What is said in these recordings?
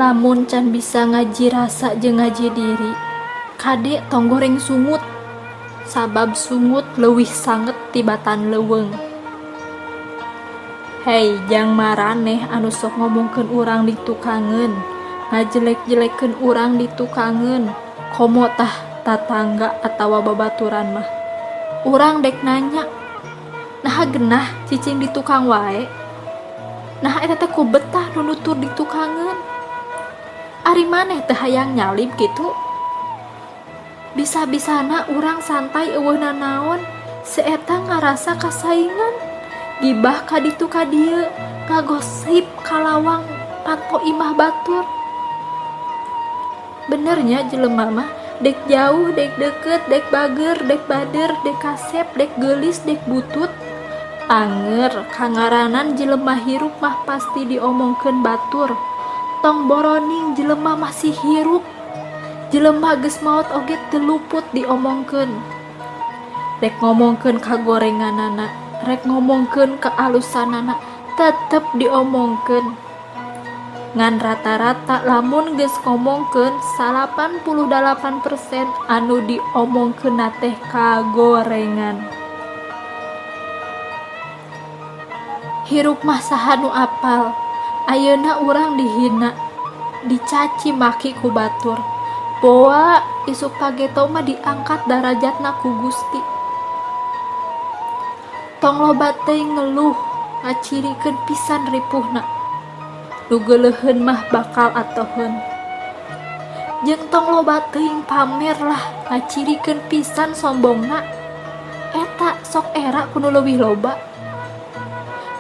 Lamun can bisa ngaji rasa jeung ngaji diri, kade tong goreng sungut, sabab sungut leuwih sanget tibatan leuweung. Hei, jang maraneh anu sok ngomongkeun urang di tukangeun, ngajelek-jelekeun urang di tukangeun, komo tah tatangga atawa babaturan mah. Urang dek nanya, naha genah cicing di tukang wae? Nah eta teh ku betah nu nutur di tukangeun. Ari maneh teh hayang nyalib kitu? Bisa-bisana urang santai eueuhna naon, seeta ngarasa kasaingan, gibah ka ditu ka dieu, ngagosip kalawang panto imah batur. Benernya jelema mah dek jauh, dek deket, dek bager, dek bader, dek kasep, dek geulis, dek butut. Anger kangaranan jelema hirup mah pasti diomongkeun batur. Tong boroning jelema masih hirup, jelema geus maot oge teu luput diomongkeun. Rek ngomongkeun kagorenganana, rek ngomongkeun kaalusanana, tetep diomongkeun. Ngan rata-rata lamun geus ngomongkeun 88% anu diomongkeun teh kagorengan. Hirup mah saha nu apal, ayeuna urang dihina, dicaci maki ku batur. Boa isuk pageto mah diangkat darajatna ku Gusti. Tong loba teuing ngeluh ngacirikeun pisan ripuhna. Nu geuleuheun mah bakal atoheun. Jeung tong loba teuing pamer lah ngacirikeun pisan sombongna. Eta sok era ku nu leuwih loba.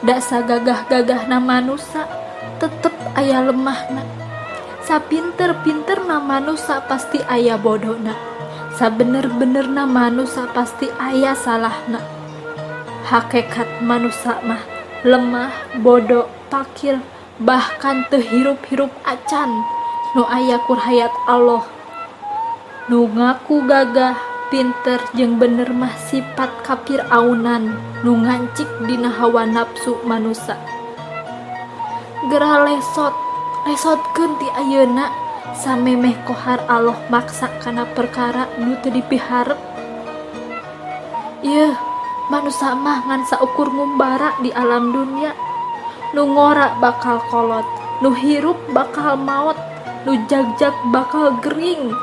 Da sagagah-gagahna manusia tetep aya lemahna. Sapinter-pinterna manusia pasti aya bodona. Sabener-benerna manusia pasti aya salahna. Hakikat manusia mah lemah, bodoh, pakil, bahkan teu hirup-hirup acan nu aya ku hayat Allah. Nu ngaku gagah, pinter jeung bener mah sifat kapiraunan nu ngancik dina hawa nafsu manusia. Gerah lesotkeun ti ayeuna samemeh kohar Allah maksa kana perkara nu teu dipiharep. Yeuh, manusia mah ngan saukur ngumbara di alam dunia. Nu ngora bakal kolot, nu hirup bakal maot, nu jagjag bakal gering.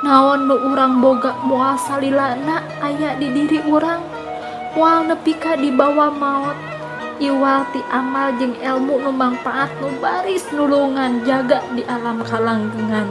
Naon nu urang boga moal salilana aya di diri urang, moal nepi ka dibawa maot. Iwal ti amal jeung ilmu nu mangpaat nu baris nulungan jaga di alam kalanggengan.